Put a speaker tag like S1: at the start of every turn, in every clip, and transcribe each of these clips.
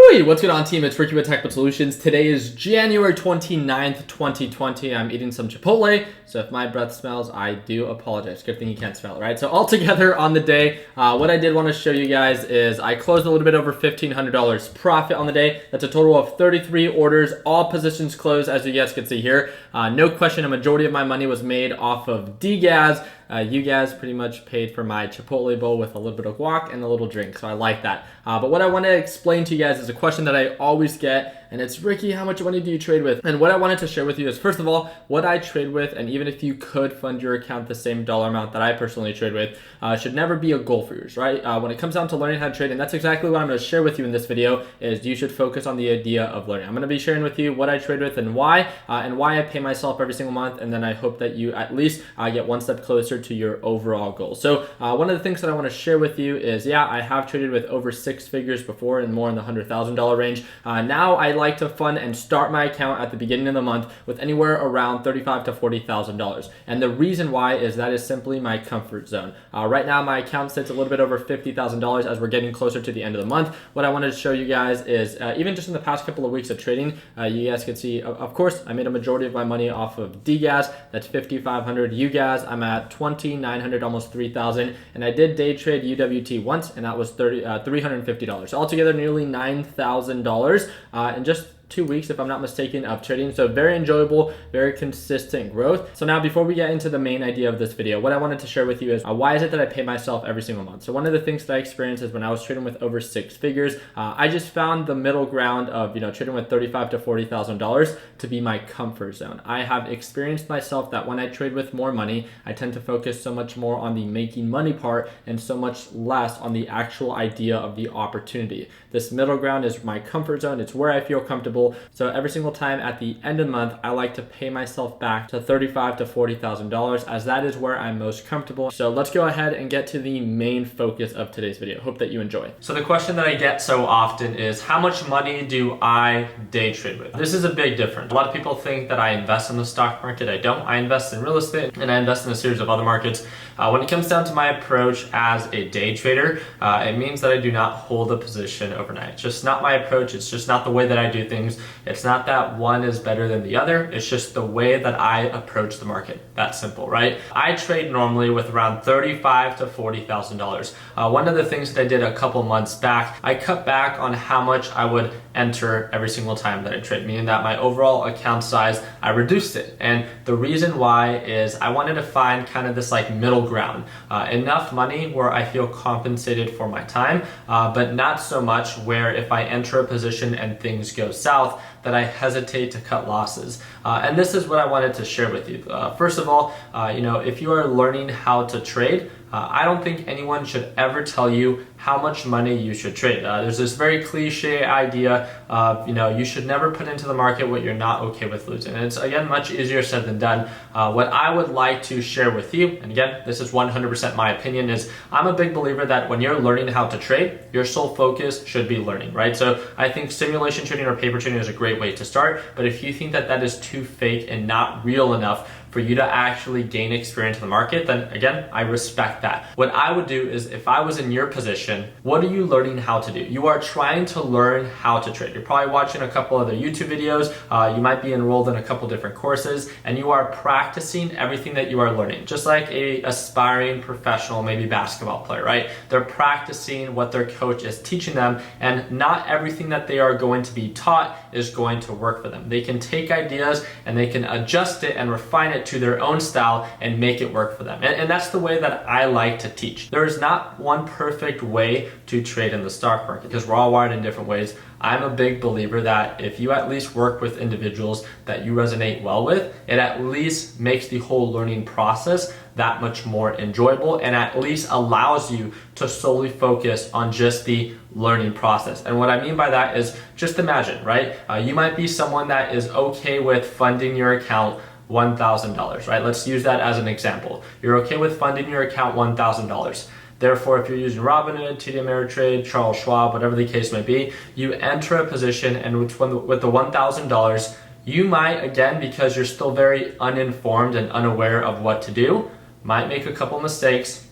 S1: Hey, what's going on, team? It's Ricky with TechBit Solutions. Today is January 29th, 2020. I'm eating some Chipotle, so if my breath smells, I do apologize. Good thing you can't smell it, right? So altogether on the day, what I did want to show you guys is I closed a little bit over $1,500 profit on the day. That's a total of 33 orders, all positions closed, as you guys can see here. No question, a majority of my money was made off of DGAS. You guys pretty much paid for my Chipotle bowl with a little bit of guac and a little drink, so I like that. But what I want to explain to you guys is a question that I always get, and it's, Ricky, how much money do you trade with? And what I wanted to share with you is, first of all, what I trade with, and even if you could fund your account the same dollar amount that I personally trade with, should never be a goal for yours, right? When it comes down to learning how to trade, and that's exactly what I'm going to share with you in this video, is you should focus on the idea of learning. I'm going to be sharing with you what I trade with and why I pay myself every single month, and then I hope that you at least get one step closer to your overall goal. So one of the things that I want to share with you is, yeah, I have traded with over six figures before and more in the $100,000 range. Now I like to fund and start my account at the beginning of the month with anywhere around $35,000 to $40,000. And the reason why is that is simply my comfort zone. Right now my account sits a little bit over $50,000 as we're getting closer to the end of the month. What I wanted to show you guys is even just in the past couple of weeks of trading, you guys can see, of course, I made a majority of my money off of DGAS. That's 5,500. UGAS, I'm at 2,900, almost 3,000. And I did day trade UWT once, and that was $350. Altogether, nearly $9,000 in just 2 weeks, if I'm not mistaken, of trading. So very enjoyable, very consistent growth. So now before we get into the main idea of this video, what I wanted to share with you is why is it that I pay myself every single month? So one of the things that I experienced is when I was trading with over six figures, I just found the middle ground of, trading with $35,000 to $40,000 to be my comfort zone. I have experienced myself that when I trade with more money, I tend to focus so much more on the making money part and so much less on the actual idea of the opportunity. This middle ground is my comfort zone. It's where I feel comfortable. So every single time at the end of the month, I like to pay myself back to $35,000 to $40,000 as that is where I'm most comfortable. So let's go ahead and get to the main focus of today's video. Hope that you enjoy. So the question that I get so often is, how much money do I day trade with? This is a big difference. A lot of people think that I invest in the stock market. I don't. I invest in real estate and I invest in a series of other markets. When it comes down to my approach as a day trader, it means that I do not hold a position overnight. It's just not my approach. It's just not the way that I do things. It's not that one is better than the other. It's just the way that I approach the market. That's simple, right? I trade normally with around $35,000 to $40,000. One of the things that I did a couple months back, I cut back on how much I would enter every single time that I trade, meaning that my overall account size, I reduced it. And the reason why is I wanted to find kind of this like middle ground, enough money where I feel compensated for my time, but not so much where if I enter a position and things go south, that I hesitate to cut losses. And this is what I wanted to share with you. First of all, if you are learning how to trade, I don't think anyone should ever tell you how much money you should trade. There's this very cliche idea of, you should never put into the market what you're not okay with losing. And it's, again, much easier said than done. What I would like to share with you, and again, this is 100% my opinion, is I'm a big believer that when you're learning how to trade, your sole focus should be learning, right? So I think simulation trading or paper trading is a great way to start, but if you think that that is too fake and not real enough for you to actually gain experience in the market, then again, I respect that. What I would do is, if I was in your position, what are you learning how to do? You are trying to learn how to trade. You're probably watching a couple other YouTube videos. You might be enrolled in a couple different courses, and you are practicing everything that you are learning. Just like a aspiring professional, maybe basketball player, right? They're practicing what their coach is teaching them, and not everything that they are going to be taught is going to work for them. They can take ideas and they can adjust it and refine it to their own style and make it work for them. And that's the way that I like to teach. There is not one perfect way to trade in the stock market because we're all wired in different ways. I'm a big believer that if you at least work with individuals that you resonate well with, it at least makes the whole learning process that much more enjoyable and at least allows you to solely focus on just the learning process. And what I mean by that is, just imagine, right? You might be someone that is okay with funding your account $1,000, right? Let's use that as an example. You're okay with funding your account $1,000. Therefore, if you're using Robinhood, TD Ameritrade, Charles Schwab, whatever the case may be, you enter a position and with the $1,000, you might, again, because you're still very uninformed and unaware of what to do, might make a couple mistakes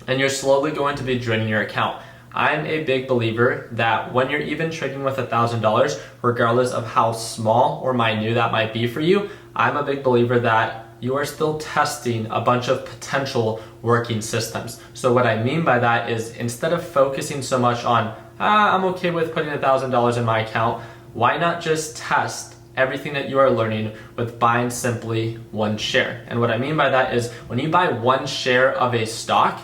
S1: and you're slowly going to be draining your account. I'm a big believer that when you're even trading with $1,000, regardless of how small or minute that might be for you, I'm a big believer that you are still testing a bunch of potential working systems. So what I mean by that is instead of focusing so much on, I'm okay with putting $1,000 in my account, why not just test everything that you are learning with buying simply one share? And what I mean by that is when you buy one share of a stock,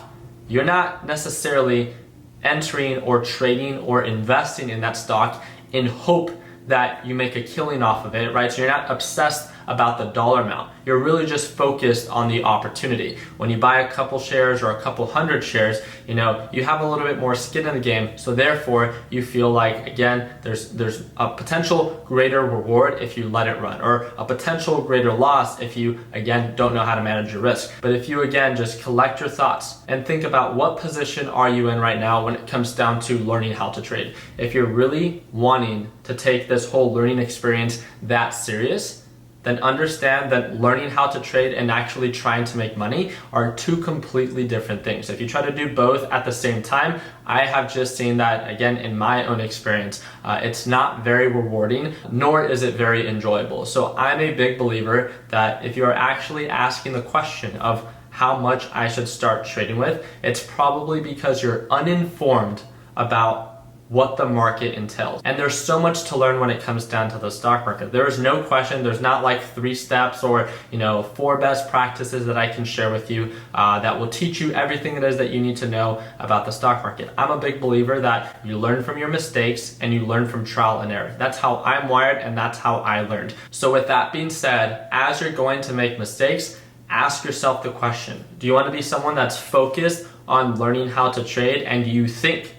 S1: you're not necessarily entering or trading or investing in that stock in hope that you make a killing off of it, right? So you're not obsessed about the dollar amount. You're really just focused on the opportunity. When you buy a couple shares or a couple hundred shares, you have a little bit more skin in the game. So therefore, you feel like, again, there's a potential greater reward if you let it run, or a potential greater loss if you, again, don't know how to manage your risk. But if you, again, just collect your thoughts and think about what position are you in right now when it comes down to learning how to trade. If you're really wanting to take this whole learning experience that serious, then understand that learning how to trade and actually trying to make money are two completely different things. If you try to do both at the same time, I have just seen that, again, in my own experience, it's not very rewarding, nor is it very enjoyable. So I'm a big believer that if you are actually asking the question of how much I should start trading with, it's probably because you're uninformed about what the market entails. And there's so much to learn when it comes down to the stock market. There is no question, there's not like 3 steps or 4 best practices that I can share with you that will teach you everything it is that you need to know about the stock market. I'm a big believer that you learn from your mistakes and you learn from trial and error. That's how I'm wired and that's how I learned. So with that being said, as you're going to make mistakes, ask yourself the question, do you want to be someone that's focused on learning how to trade, and do you think,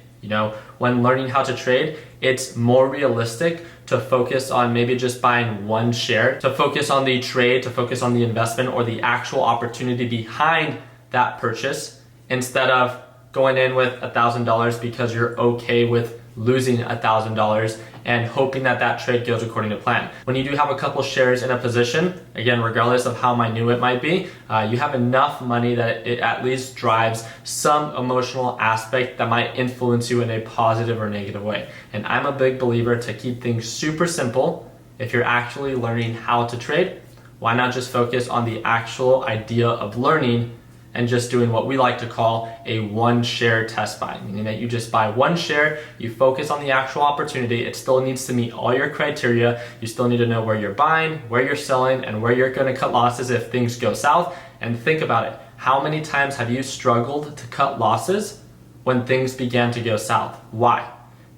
S1: when learning how to trade, it's more realistic to focus on maybe just buying one share, to focus on the trade, to focus on the investment or the actual opportunity behind that purchase, instead of going in with $1,000 because you're okay with losing $1,000 and hoping that that trade goes according to plan. When you do have a couple shares in a position, again, regardless of how minute it might be, you have enough money that it at least drives some emotional aspect that might influence you in a positive or negative way. And I'm a big believer to keep things super simple. If you're actually learning how to trade, why not just focus on the actual idea of learning and just doing what we like to call a one share test buy, meaning that you just buy one share, you focus on the actual opportunity. It still needs to meet all your criteria. You still need to know where you're buying, where you're selling, and where you're going to cut losses if things go south. And think about it. How many times have you struggled to cut losses when things began to go south? Why?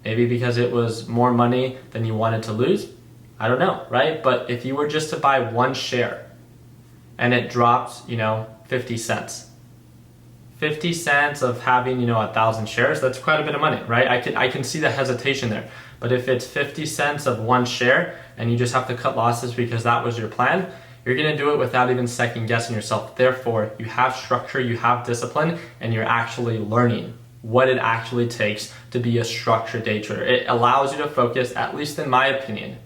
S1: Maybe because it was more money than you wanted to lose? I don't know, right? But if you were just to buy one share and it drops, 50 cents. 50 cents of having, 1,000 shares, that's quite a bit of money, right? I can see the hesitation there. But if it's 50 cents of one share and you just have to cut losses because that was your plan, you're gonna do it without even second guessing yourself. Therefore, you have structure, you have discipline, and you're actually learning what it actually takes to be a structured day trader. It allows you to focus, at least in my opinion,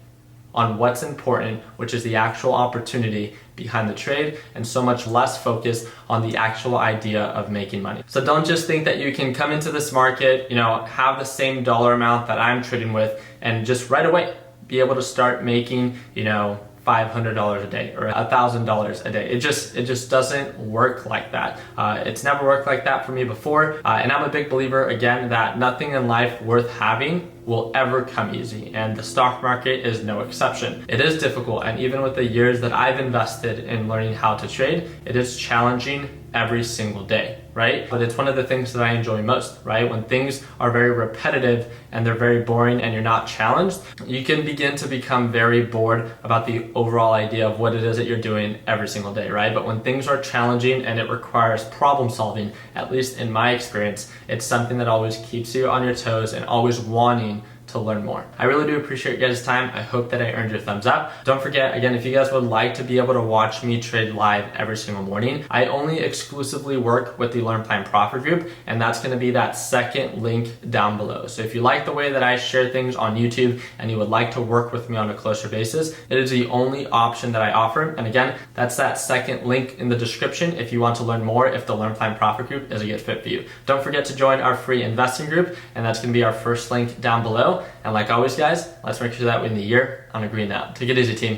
S1: on what's important, which is the actual opportunity behind the trade, and so much less focus on the actual idea of making money. So don't just think that you can come into this market, have the same dollar amount that I'm trading with, and just right away be able to start making, $500 a day or $1,000 a day. It just doesn't work like that. It's never worked like that for me before. And I'm a big believer, again, that nothing in life worth having will ever come easy, and the stock market is no exception. It is difficult, and even with the years that I've invested in learning how to trade, it is challenging every single day, right? But it's one of the things that I enjoy most, right? When things are very repetitive and they're very boring and you're not challenged, you can begin to become very bored about the overall idea of what it is that you're doing every single day, right? But when things are challenging and it requires problem solving, at least in my experience, it's something that always keeps you on your toes and always wanting to learn more. I really do appreciate your guys' time. I hope that I earned your thumbs up. Don't forget, again, if you guys would like to be able to watch me trade live every single morning, I only exclusively work with the Learn Plan Profit group, and that's going to be that second link down below. So if you like the way that I share things on YouTube and you would like to work with me on a closer basis, it is the only option that I offer. And again, that's that second link in the description if you want to learn more if the Learn Plan Profit group is a good fit for you. Don't forget to join our free investing group, and that's going to be our first link down below. And like always, guys, let's make sure that we end the year on a green note. Take it easy, team.